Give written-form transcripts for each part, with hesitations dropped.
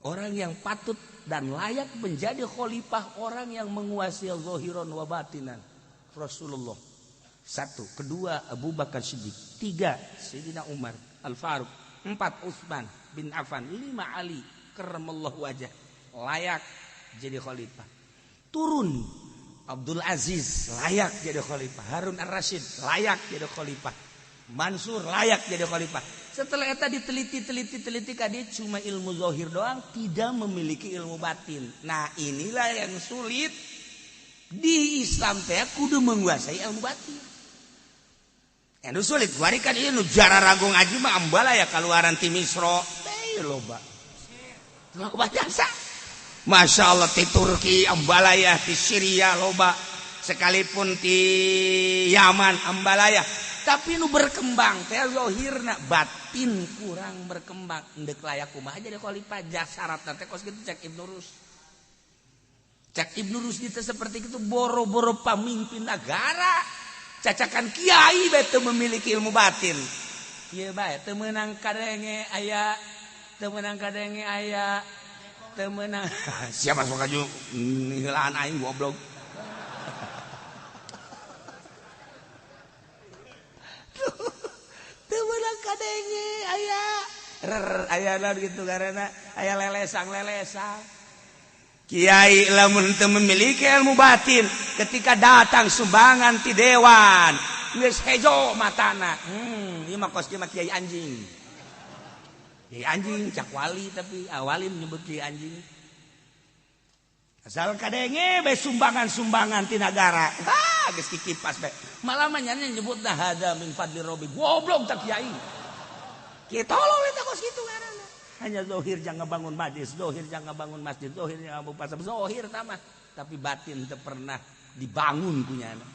orang yang patut dan layak menjadi khalifah, orang yang menguasai zahiran wa batinan, Rasulullah. 1, kedua Abu Bakar Siddiq, 3 Sayyidina Umar Al-Faruq, 4 Utsman bin Affan, 5 Ali karramallahu wajah, layak jadi khalifah. Turun Abdul Aziz layak jadi khalifah, Harun Ar-Rasyid layak jadi khalifah, Mansur layak jadi khalifah. Setelah eta diteliti dia cuma ilmu zahir doang, tidak memiliki ilmu batin. Nah, inilah yang sulit di Islam teh, kudu menguasai ilmu batin. Anu sulit, warikan ieu nu jararago ngaji mah ambala ya kaluaran ti Misra. Teh loba. Loba jasa. Masya Allah, di Turki ambalaya, di Syria loba, sekalipun di Yaman ambalaya. Tapi nu berkembang teh zahirna, batin kurang berkembang. Endek layak kumaha jadi khalifah, syaratna teh kos kitu cek Ibnu Rus. Cek Ibnu Rus itu seperti itu, boro-boro pamimpin negara, cacakan kiai bae teu memiliki ilmu batin. Ieu bae teu meunang kadenge aya, teu meunang kadenge aya. Temenang siapa suka juga ngilaan aing goblok. Temenang kadenge aya gitu karena aya lelesang. Kiai lamun teu memiliki ilmu batin, ketika datang sumbangan ti dewan geus hejo matana. Ieu mah kos mah kiai anjing. Kiai anjing cak wali, tapi awalin menyebut kiai anjing. Asal kadenge be sumbangan ti negara. Geus kikipas be. Malah manyana nyebutna hada min fadli rabbi. Goblok tak kiai. Kiai tolol eta kos kitu ngaranna. Hanya zahir jangan bangun majlis, zahir jangan bangun masjid, zahir jangan bangun pasar, zahir tamah. Tapi batin teu pernah dibangun punyana.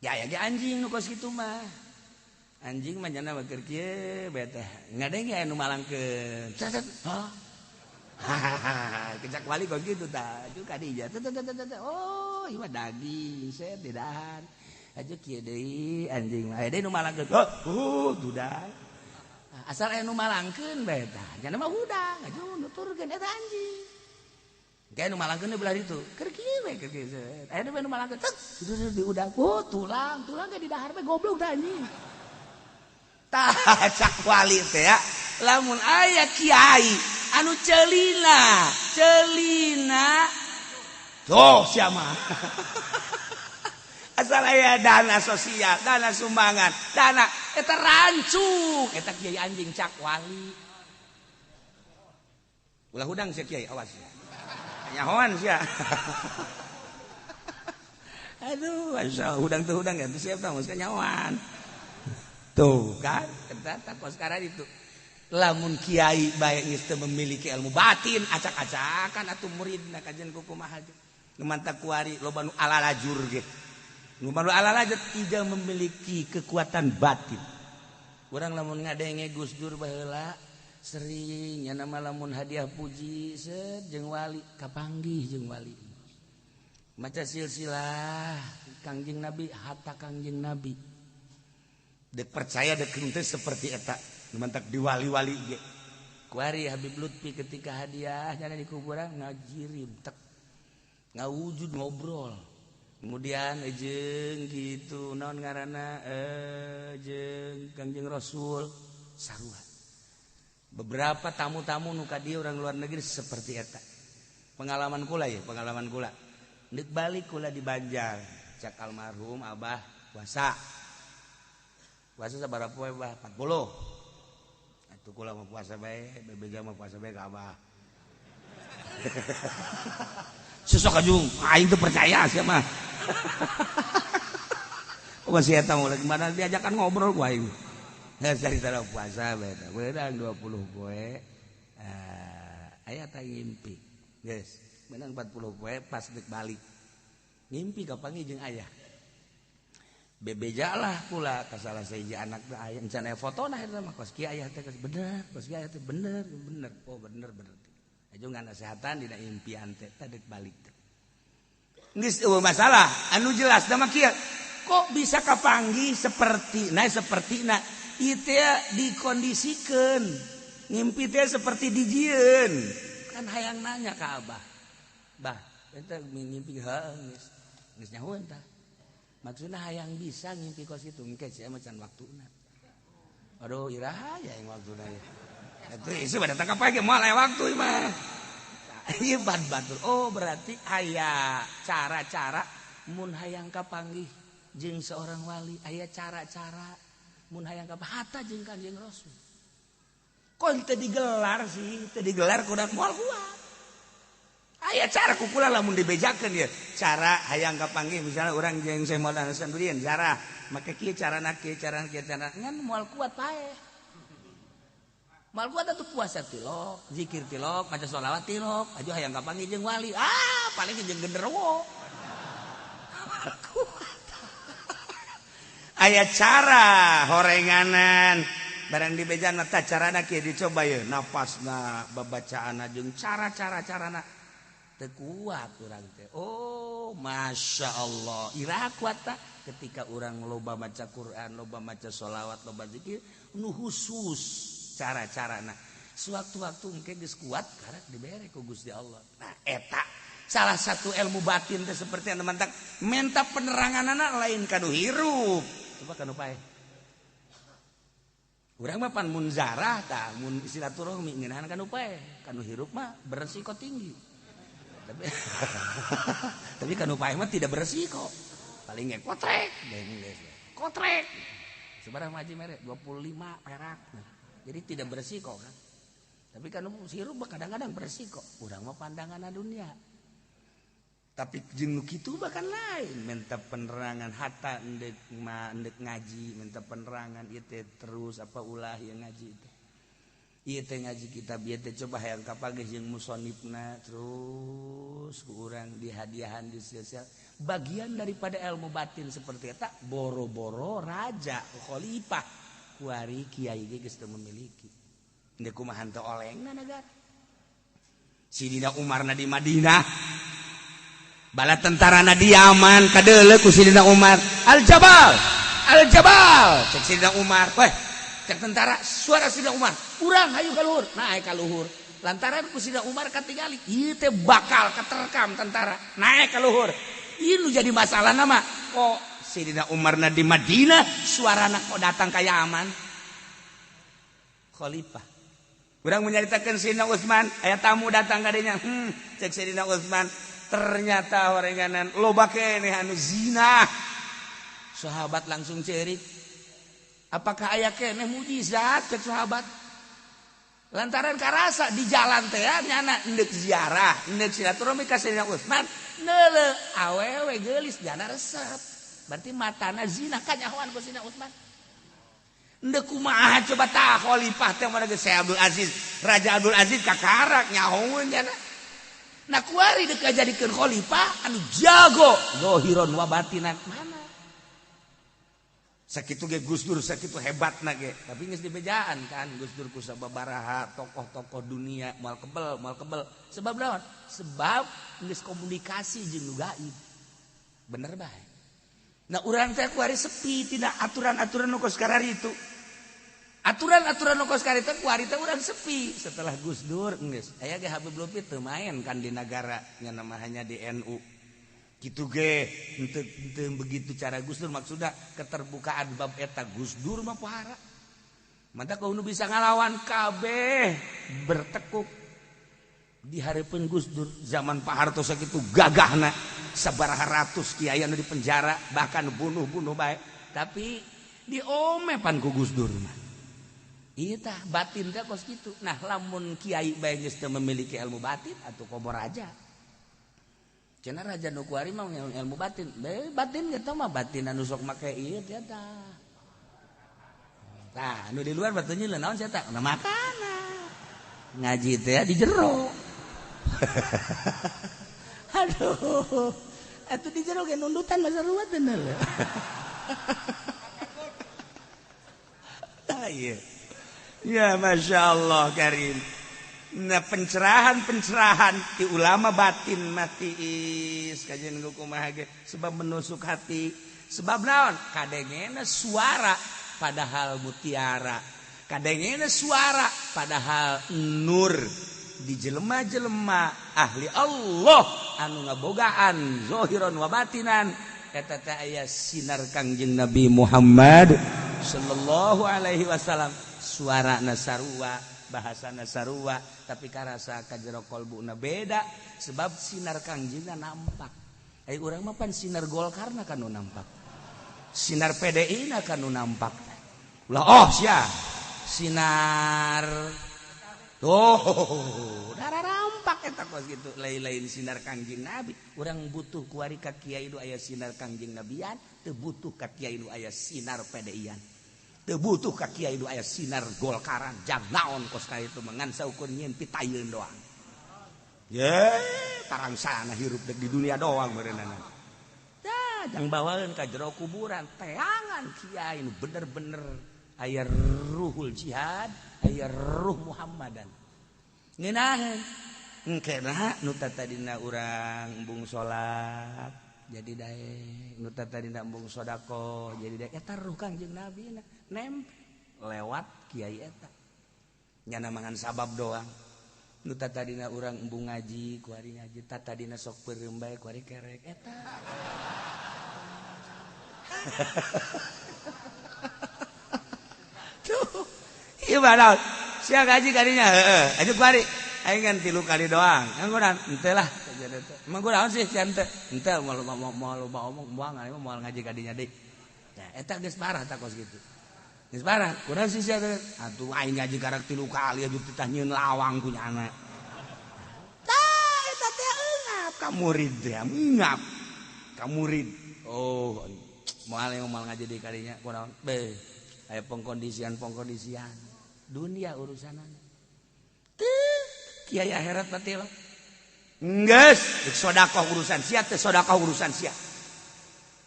Ya anjing nu kos kitu mah. Anjing mah cenah keur kieu beta ngadenge anu malangkeun. Kecak wali kok gitu tah. Itu kadija. Oh, ieu mah daging, set di dahan. Aja kieu deui anjing mah. Deui nu malangkeun. Duda. Asal anu malangkeun beta. Cenah mah udang, aja nuturkeun eta anjing. Kayak nu malangkeun belah ditu. Keur kieu we keur kieu. Aya nu malangkeun. Di udang. Oh, tulang ge di dahar we goblok tah anjing. Tah cak wali teh ya, lamun aya kiai anu celina tuh siapa asal aya dana sosial, dana sumbangan, dana eta rancung, eta kiai anjing cak wali. Ulah hudang sia kiai, awas ya. Nyahoan sia. Aduh, asal hudang tuh hudang ya, tuh siap tah mesti nyahoan. Tuh kan, ternyata kos sekarang itu lamun kiai bae geus teu memiliki ilmu batin, acak-acakan atuh muridna kajian kumaha aja. Numantak kuari loba nu alalajur ge. Nu alalajur tidak memiliki kekuatan batin. Urang lamun ngadenge Gus Dur baheula sering nya nama lamun hadiah puji jeung wali kapanggih jeung wali. Maca silsilah Kangjeng Nabi, hatta Kangjeng Nabi. Dek percaya dek henteu seperti eta numantak diwali-wali ge. Kuari Habib Lutfi ketika hadiah nya di kuburan ngajirim tek ngawujud ngobrol. Kemudian jeung kitu naon ngaranna jeung Kangjeng Rasul sarua. Beberapa tamu-tamu nu ka dieu urang luar negeri seperti eta. Pengalaman kula. Nek balik kula di Banjar, cak almarhum Abah puasa sabaraha poe bah 40. Atuh kula mah puasa bae, bebeja mah puasa bae ka Abah. Susok ajung, aing teu percaya sia mah. Pokona si eta mah gimana diajakan ngobrol ku aing. Carita puasa bae tah. Beurang 20 poe. Aya tah ngimpi. Geus, menang 40 poe pas dek balik. Ngimpi kapanggih jeung ayah. Bebeja lah pula kasalah sahiji anak teh aya can aya fotona eta mah kos kieu aya teh bener, kos kieu aya teh bener. Oh bener. Aju ngan nasehatan dina impian teh dek balik teh. Geus eueuh masalah anu jelas da mah kieu. Kok bisa kapanggih sepertina ieu teh dikondisikeun ngimpi teh seperti dijieun. Kan hayang nanya ka Abah. Bah, eta ngimpi geus nyahoan tah. Maksudna hayang bisa ngimpi kos kitu engke sia macan waktuna. Aduh, iraha ya yang waktuna ya. Eta isu bade tangka pake moal aya waktu mah. Ieu batur. Oh, berarti aya cara-cara mun hayang kapanggih jeung seorang wali, aya cara-cara mun hayang hatta jeung Kanjeng Rasul. Kok teu digelar sih? Teu digelar kudat moal kuat. Aya cara kukula lamun dibejakeun ya. Cara hayang kapanggih misalnya urang jeung Syekh Maulana Sanudin, cara make kieu carana kieu carana kieu carana ngan moal kuat pae. Moal kuat atuh puasa tilok, zikir tilok, maca sholawat tilok, aju hayang kapanggih jeung wali. Paling jeung genderuwo. Aya cara horenganan barang dibejan mata carana kieu dicoba ye napasna babacaana jeung cara-carana teu kuat urang teh. Oh, masyaallah. Iraha kuat tah ketika urang loba maca Quran, loba maca sholawat, loba zikir nu khusus cara-carana. Sewaktu-waktu engke geus kuat karek dibere ku Gusti Allah. Nah, eta salah satu ilmu batin teh seperti anu mantak menta peneranganana lain kanu hirup. Coba kanu pae. Urang mah pan mun zarah tah mun silaturahmi ngeunahan kanu pae. Kanu hirup mah beresiko tinggi. Tapi kanu pae mah tidak beresiko. Paling ge kotrek, kotrek. Sebarang maji mere 25 perak. Jadi tidak beresiko kan. Tapi kanu hirup mah kadang-kadang beresiko. Urang mah pandanganna dunia. Tapi jeung nu kitu bahkan lain minta penerangan hatta endek ngaji minta penerangan ieu teh terus apa ulah yang ngaji itu ieu teh ngaji kitab ieu teh coba hayang kapanggih jeung musannifna terus ku urang dihadiahan di sosial bagian daripada ilmu batin seperti eta boro-boro raja khalifah kuari kiai ge geus teu memiliki endek kumaha teu olengna negara Sidina Umarna di Madinah bala tentarana di Yaman kadeuleu ku Sidina Umar Al-Jabal cek Sidina Umar weh cek tentara suara Sidina Umar urang hayu ka luhur naik ka luhur lantaran ku Sidina Umar katingali ieu teh bakal katerekam tentara naik ka luhur ieu nu jadi masalah nama kok Sidina Umarna di Madinah suarana kok datang ka Yaman khalifah urang menyaritakeun Sidina Utsman aya tamu datang ka dinya cek Sidina Utsman ternyata horenganan loba keneh anu zina. Sahabat langsung cerik. Apakah aya keneh mujizat cek sahabat? Lantaran karasa di jalan teh nyana endek ziarah, endek silaturahmi ka Sayyidina Utsman, neuleuh awewe geulis jana resep. Berarti matana zina kanyahoan ku Sayyidina Utsman. Endek kumaha coba tah khalifah teh mah geus Syekh Abdul Aziz, Raja Abdul Aziz kakarak nyahoeun jana. Nah kuari deka jadikeun khalifah anu jago zahiron wa batinan mana sakitu ge Gus Dur sakitu hebatna ge tapi geus dibejaan kan Gus Dur ku sababaraha tokoh-tokoh dunia moal kebel sebab naon sebab geus komunikasi jeung nu gaib bener bae nah urang teh kuari sepi tina aturan-aturan nu kos kararitu aturan-aturan nu kos karita kuari teh urang sepi setelah Gus Dur geus aya ge Habib Lutfi teu main kan di negara nya namanya di NU kitu ge henteu begitu cara Gus Dur maksudna keterbukaan bab eta Gus Dur mah pohara mantap kau nu bisa ngalawan kabeh bertekuk di hareupeun Gus Dur zaman Pak Harto sakitu gagahna sabaraha ratus kiai anu di penjara bahkan bunuh-bunuh bae tapi diomepan ku Gus Dur mah ieu tah batin teh kos kitu. Nah, lamun kiai bae geus teu memiliki ilmu batin atuh komo raja. Cenah raja nu kuari mah ilmu batin. Batin eta mah batin anu sok make ieu teh tah. Tah, anu di luar batunya leuh naon sia tah? Na makanan. Ngaji teh di jero. Aduh. Atuh di jero ge nundutan masa ruwet teh leuh. Ah iya. Ya Masya Allah Karim. Nah pencerahan di ulama batin matiis kajian kumaha ge sebab menusuk hati sebab naon kadengena suara padahal mutiara kadangnya suara padahal nur di jelema-jelema ahli Allah anu ngabogaan zahiran wa batinan eta teh aya sinar Kangjeng Nabi Muhammad sallallahu alaihi wasallam suarana sarua bahasana sarua tapi karasa ka jero kolbuna beda sebab sinar Kangjengna nampak ai urang mah pan sinar Golkarna kan nu nampak sinar PDI na kan nu nampak ulah oh sia sinar darah rampak eta kos gitu lain-lain sinar Kangjeng Nabi urang butuh kuari ka kiai nu aya sinar Kangjeng Nabian teu butuh ka kiai nu aya sinar PDI-an teu butuh ka kiai nu aya sinar Golkaran jang naon kos ka itu mangan saukur nyieun pitayeun doang ye tarangsana hirup dek di dunia doang meureunana tah jang bawaeun ka jero kuburan teangan kiai nu bener-bener aya ruhul jihad aya ruh Muhammadan ngeunaheun engkena nu tadina urang embung salat jadi daek nu tadina embung sedekah jadi daek eta ruh Kangjeng Nabi na nempel lewat kiai eta nyana mangan sabab doang nu tadina urang embung ngaji kuari ngaji tadina sok peureum bae kuari kerek eta Iya badal, sia ngaji kadinya, aja kuari, aing kan 3 kali doang, ngangguran, ente lah, emang gue naon sih, ente mau omong, mau ngaji kadinya deh, ya, eta geus parah tak kos gitu, geus parah, kurang sih sia, atuh aing ngaji karak 3 kali aja ditah nyieun lawang punya anak, tah, eta teh eungap, kamurid teh, eungap, kamurid, oh, moal ngaji di kadinya, kurang, aya pengkondisian dunia urusanana teh kiai akhirat mah teh geus sedekah urusan sia teh sedekah urusan sia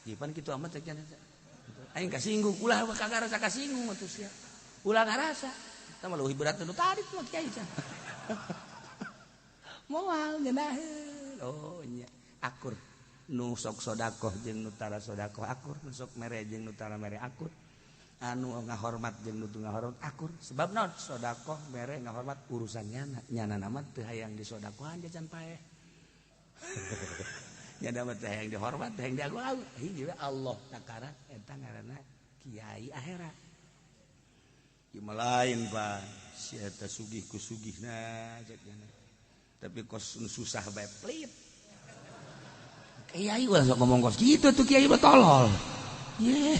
ieu pan kitu amat teh aing kasinggung ulah kagak rasa kasinggung atuh sia ulah ngarasa eta mah leuwih berat nu tadi mah kiai can moal ngeunaheun oh nya akur nu sok sedekah jeung nu tara sedekah akur nu sok mere jeung nu tara mere akur anu ngahormat jeung nu teu ngahormat akur sebab naon sedekah mere ngahormat urusannya nyana mah teu hayang disedekahan jajan paeh nyana mah teu hayang dihormat teu hayang diagung hiji we Allah takara eta ngaranna kiai akhirat ieu mah lain Pak si eta sugih ku sugihna tapi kos susah bae plit kiai ulah sok ngomong kos kitu tuh kiai mah tolol ye